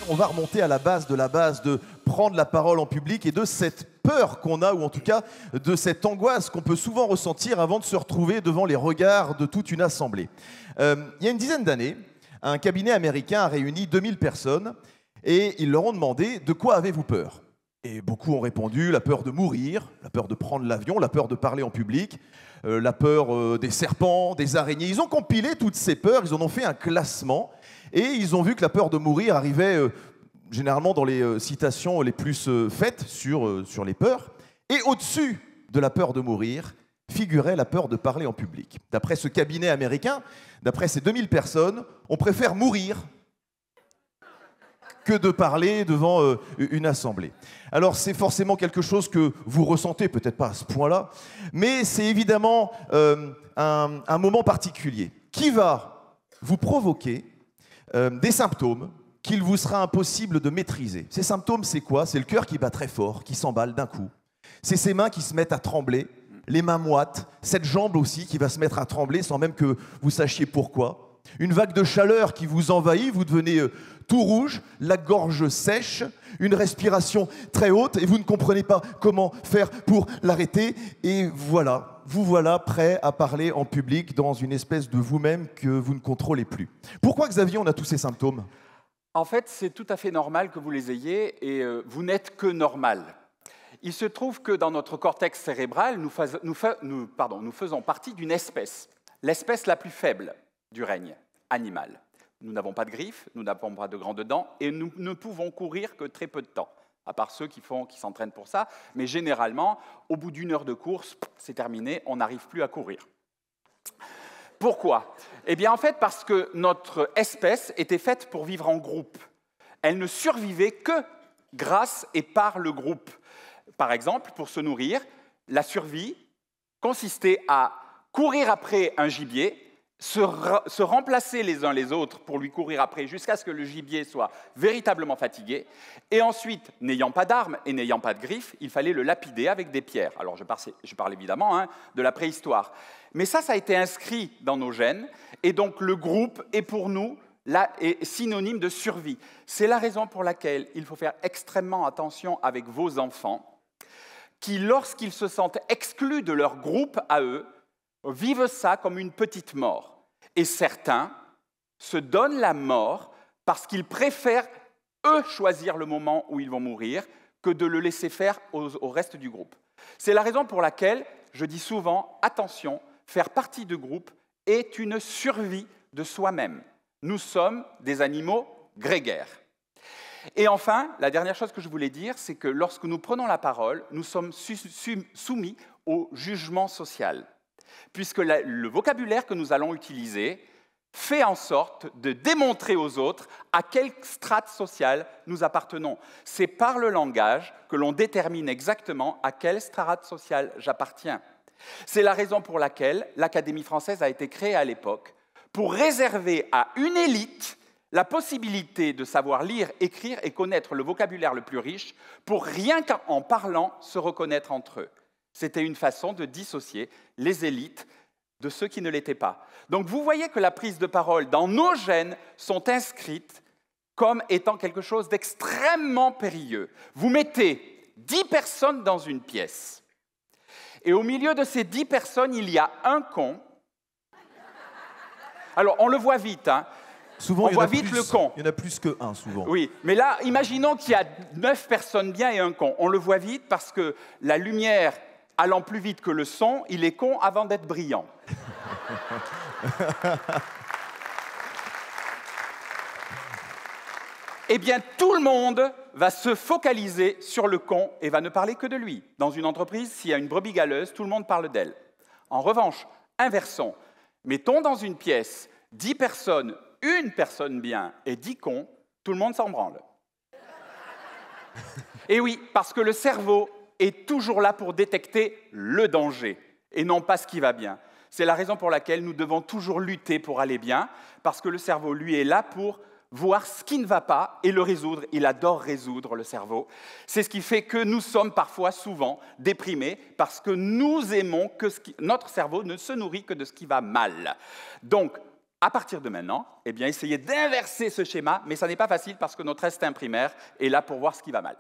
On va remonter à la base de prendre la parole en public et de cette peur qu'on a, ou en tout cas de cette angoisse qu'on peut souvent ressentir avant de se retrouver devant les regards de toute une assemblée. Il y a une dizaine d'années, un cabinet américain a réuni 2000 personnes et ils leur ont demandé « De quoi avez-vous peur ?» Et beaucoup ont répondu « La peur de mourir, la peur de prendre l'avion, la peur de parler en public, la peur des serpents, des araignées. » Ils ont compilé toutes ces peurs, ils en ont fait un classement et ils ont vu que la peur de mourir arrivait généralement dans les citations les plus faites sur les peurs. Et au-dessus de la peur de mourir figurait la peur de parler en public. D'après ce cabinet américain, d'après ces 2000 personnes, on préfère mourir que de parler devant une assemblée. Alors c'est forcément quelque chose que vous ressentez, peut-être pas à ce point-là, mais c'est évidemment un moment particulier qui va vous provoquer des symptômes qu'il vous sera impossible de maîtriser. Ces symptômes, c'est quoi? C'est le cœur qui bat très fort, qui s'emballe d'un coup. C'est ses mains qui se mettent à trembler, les mains moites, cette jambe aussi qui va se mettre à trembler sans même que vous sachiez pourquoi. Une vague de chaleur qui vous envahit, vous devenez tout rouge, la gorge sèche, une respiration très haute et vous ne comprenez pas comment faire pour l'arrêter. Et voilà, vous voilà prêt à parler en public dans une espèce de vous-même que vous ne contrôlez plus. Pourquoi, Xavier, on a tous ces symptômes ? En fait, c'est tout à fait normal que vous les ayez et vous n'êtes que normal. Il se trouve que dans notre cortex cérébral, nous faisons partie d'une espèce, l'espèce la plus faible du règne animal. Nous n'avons pas de griffes, nous n'avons pas de grandes dents et nous ne pouvons courir que très peu de temps, à part ceux qui s'entraînent pour ça. Mais généralement, au bout d'une heure de course, c'est terminé, on n'arrive plus à courir. Pourquoi? Eh bien, en fait, parce que notre espèce était faite pour vivre en groupe. Elle ne survivait que grâce et par le groupe. Par exemple, pour se nourrir, la survie consistait à courir après un gibier, se remplacer les uns les autres pour lui courir après jusqu'à ce que le gibier soit véritablement fatigué. Et ensuite, n'ayant pas d'armes et n'ayant pas de griffes, il fallait le lapider avec des pierres. Alors je parle évidemment de la préhistoire. Mais ça a été inscrit dans nos gènes. Et donc le groupe est pour nous est synonyme de survie. C'est la raison pour laquelle il faut faire extrêmement attention avec vos enfants qui, lorsqu'ils se sentent exclus de leur groupe à eux, vivent ça comme une petite mort. Et certains se donnent la mort parce qu'ils préfèrent, eux, choisir le moment où ils vont mourir que de le laisser faire au reste du groupe. C'est la raison pour laquelle je dis souvent, attention, faire partie de groupe est une survie de soi-même. Nous sommes des animaux grégaires. Et enfin, la dernière chose que je voulais dire, c'est que lorsque nous prenons la parole, nous sommes soumis au jugement social, puisque le vocabulaire que nous allons utiliser fait en sorte de démontrer aux autres à quelle strate sociale nous appartenons. C'est par le langage que l'on détermine exactement à quelle strate sociale j'appartiens. C'est la raison pour laquelle l'Académie française a été créée à l'époque, pour réserver à une élite la possibilité de savoir lire, écrire et connaître le vocabulaire le plus riche, pour rien qu'en parlant se reconnaître entre eux. C'était une façon de dissocier les élites de ceux qui ne l'étaient pas. Donc vous voyez que la prise de parole dans nos gènes sont inscrites comme étant quelque chose d'extrêmement périlleux. Vous mettez 10 personnes dans une pièce, et au milieu de ces 10 personnes, il y a un con. Alors on le voit vite, hein. Souvent, on voit vite le con. Il y en a plus qu'un, souvent. Oui, mais là, imaginons qu'il y a 9 personnes bien et un con. On le voit vite parce que la lumière allant plus vite que le son, il est con avant d'être brillant. Eh bien, tout le monde va se focaliser sur le con et va ne parler que de lui. Dans une entreprise, s'il y a une brebis galeuse, tout le monde parle d'elle. En revanche, inversons. Mettons dans une pièce 10 personnes, une personne bien et 10 cons, tout le monde s'en branle. Et oui, parce que le cerveau est toujours là pour détecter le danger et non pas ce qui va bien. C'est la raison pour laquelle nous devons toujours lutter pour aller bien, parce que le cerveau, lui, est là pour voir ce qui ne va pas et le résoudre. Il adore résoudre, le cerveau. C'est ce qui fait que nous sommes parfois, souvent, déprimés, parce que nous aimons que notre cerveau ne se nourrit que de ce qui va mal. Donc, À partir de maintenant, eh bien, essayez d'inverser ce schéma, mais ça n'est pas facile parce que notre instinct primaire est là pour voir ce qui va mal.